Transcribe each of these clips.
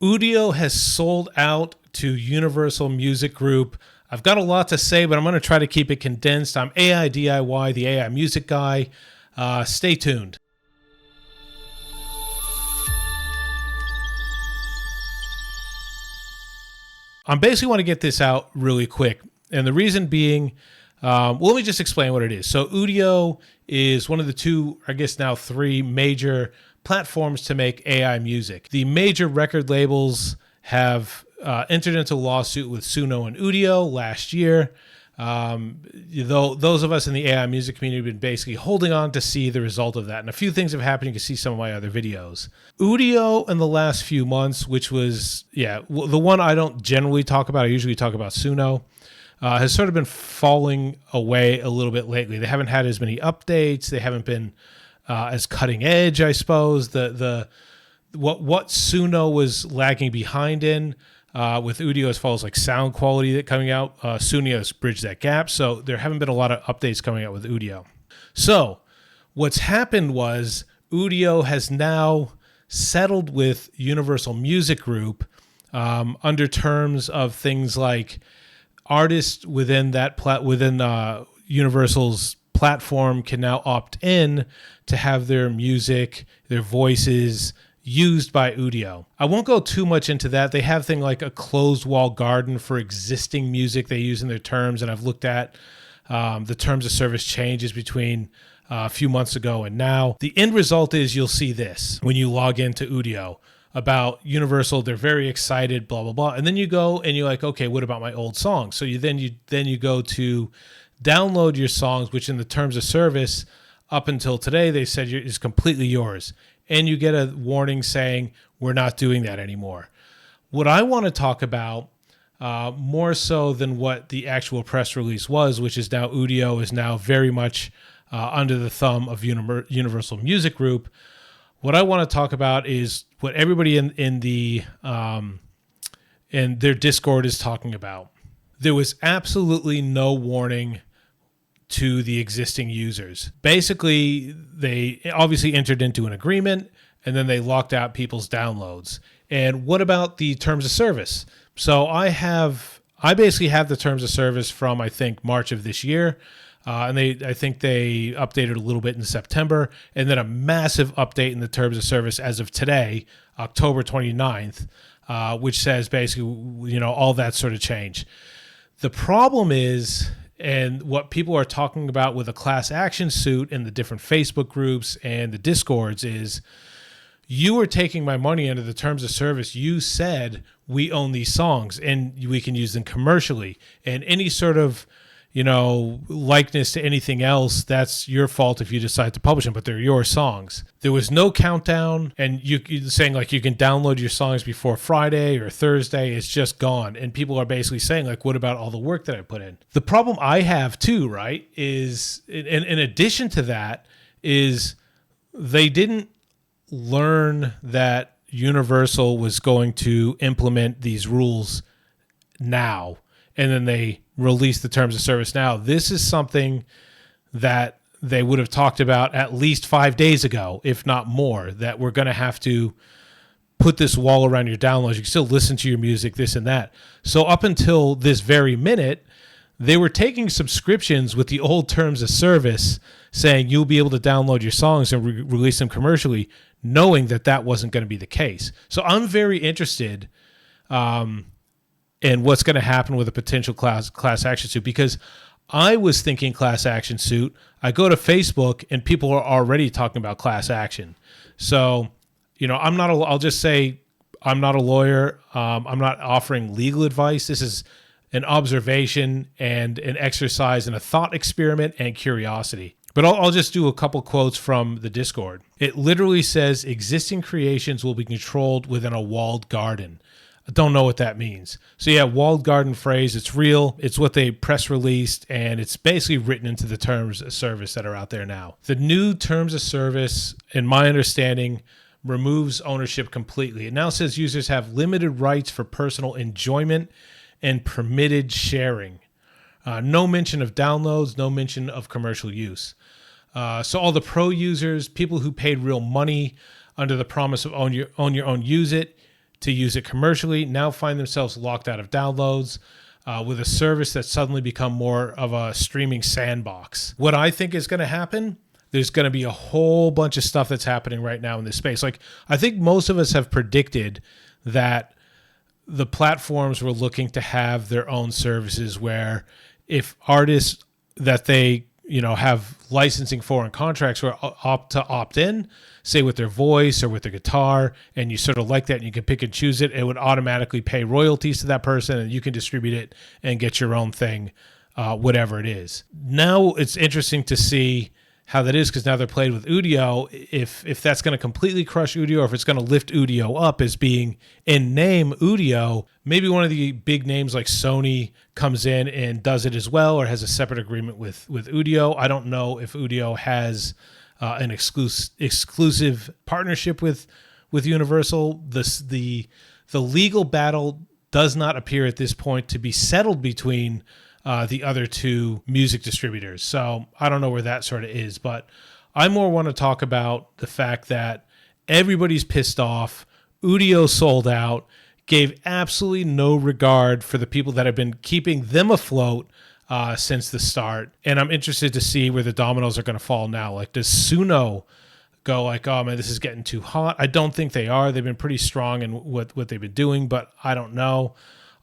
Udio has sold out to Universal Music Group. I've got a lot to say, but I'm going to try to keep it condensed. I'm AI DIY, the AI music guy. Stay tuned. I basically want to get this out really quick. And the reason being, let me just explain what it is. So Udio is one of the two, I guess now three major platforms to make AI music. The major record labels have entered into a lawsuit with Suno and Udio last year. Though those of us in the AI music community have been basically holding on to see the result of that. And a few things have happened. You can see some of my other videos. Udio in the last few months, which was, the one I don't generally talk about. I usually talk about Suno. Has sort of been falling away a little bit lately. They haven't had as many updates. They haven't been as cutting edge, I suppose. What Suno was lagging behind in with Udio as far as like sound quality that coming out, Suno has bridged that gap. So there haven't been a lot of updates coming out with Udio. So what's happened was Udio has now settled with Universal Music Group under terms of things like artists within Universal's platform can now opt in to have their music, their voices used by Udio. I won't go too much into that. They have things like a closed wall garden for existing music they use in their terms, and I've looked at the terms of service changes between a few months ago and now. The end result is you'll see this when you log into Udio about Universal. They're very excited, blah, blah, blah. And then you go and you're like, okay, what about my old songs? So you go to download your songs, which in the terms of service up until today, they said is completely yours. And you get a warning saying, we're not doing that anymore. What I want to talk about more so than what the actual press release was, which is now Udio is now very much under the thumb of Universal Music Group. What I want to talk about is what everybody in their Discord is talking about. There was absolutely no warning to the existing users. Basically, they obviously entered into an agreement and then they locked out people's downloads. And what about the terms of service? So I basically have the terms of service from, I think, March of this year. And I think they updated a little bit in September, and then a massive update in the terms of service as of today, October 29th, which says basically, all that sort of change. The problem is, and what people are talking about with a class action suit in the different Facebook groups and the Discords is, you are taking my money under the terms of service. You said we own these songs and we can use them commercially, and any sort of likeness to anything else, that's your fault if you decide to publish them, but they're your songs. There was no countdown, and you're saying like you can download your songs before Friday or Thursday. It's just gone. And people are basically saying like, what about all the work that I put in? The problem I have too, right, is in addition to that is they didn't learn that Universal was going to implement these rules now, and then they release the terms of service now. This is something that they would have talked about at least 5 days ago, if not more, that we're going to have to put this wall around your downloads. You can still listen to your music, this and that. So up until this very minute, they were taking subscriptions with the old terms of service saying you'll be able to download your songs and release them commercially, knowing that that wasn't going to be the case. So I'm very interested and what's going to happen with a potential class action suit, because I was thinking class action suit. I go to Facebook and people are already talking about class action. So, I'll just say I'm not a lawyer. I'm not offering legal advice. This is an observation and an exercise and a thought experiment and curiosity. But I'll just do a couple quotes from the Discord. It literally says existing creations will be controlled within a walled garden. I don't know what that means. So yeah, walled garden phrase, it's real. It's what they press released, and it's basically written into the terms of service that are out there now. The new terms of service, in my understanding, removes ownership completely. It now says users have limited rights for personal enjoyment and permitted sharing. No mention of downloads, no mention of commercial use. So all the pro users, people who paid real money under the promise of own your own, use it, to use it commercially now find themselves locked out of downloads with a service that's suddenly become more of a streaming sandbox. What I think is going to happen, there's going to be a whole bunch of stuff that's happening right now in this space. Like, I think most of us have predicted that the platforms were looking to have their own services where if artists that they have licensing for and contracts were opt in, say with their voice or with their guitar, and you sort of like that and you can pick and choose it, it would automatically pay royalties to that person and you can distribute it and get your own thing, whatever it is. Now it's interesting to see how that is because now they're played with Udio. If that's going to completely crush Udio or if it's going to lift Udio up as being in name Udio, maybe one of the big names like Sony comes in and does it as well or has a separate agreement with Udio. I don't know if Udio has an exclusive partnership with Universal. The legal battle does not appear at this point to be settled between the other two music distributors. So I don't know where that sort of is, but I more want to talk about the fact that everybody's pissed off. Udio sold out, gave absolutely no regard for the people that have been keeping them afloat since the start. And I'm interested to see where the dominoes are going to fall now. Like, does Suno go like, oh man, this is getting too hot? I don't think they are. They've been pretty strong in what they've been doing, but I don't know.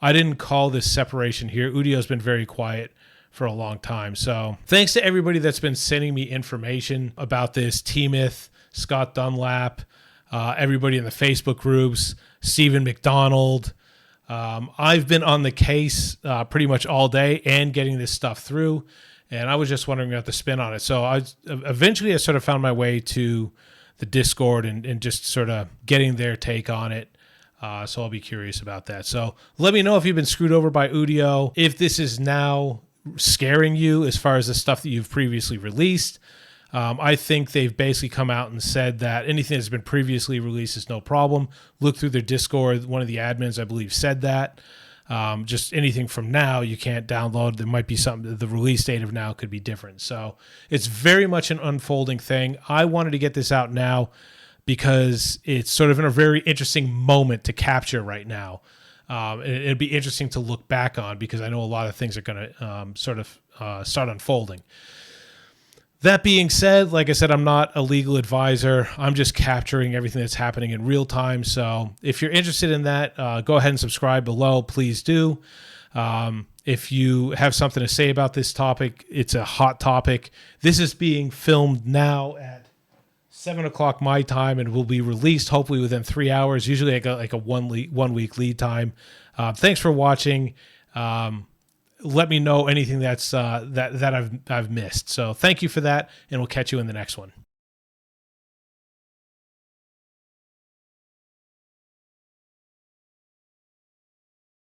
I didn't call this separation here. Udio's been very quiet for a long time. So thanks to everybody that's been sending me information about this. T-Myth, Scott Dunlap, everybody in the Facebook groups, Stephen McDonald. I've been on the case pretty much all day and getting this stuff through. And I was just wondering about the spin on it. So I sort of found my way to the Discord and just sort of getting their take on it. So I'll be curious about that. So let me know if you've been screwed over by Udio, if this is now scaring you as far as the stuff that you've previously released. I think they've basically come out and said that anything that's been previously released is no problem. Look through their Discord. One of the admins, I believe, said that. Just anything from now you can't download. There might be something, the release date of now could be different. So it's very much an unfolding thing. I wanted to get this out now because it's sort of in a very interesting moment to capture right now. It'd be interesting to look back on because I know a lot of things are going to sort of start unfolding. That being said, like I said, I'm not a legal advisor. I'm just capturing everything that's happening in real time. So if you're interested in that, go ahead and subscribe below. Please do. If you have something to say about this topic, it's a hot topic. This is being filmed now at 7 o'clock my time and will be released hopefully within 3 hours. Usually I got like a 1 week lead time. Thanks for watching. Let me know anything that's that I've missed. So thank you for that, and we'll catch you in the next one.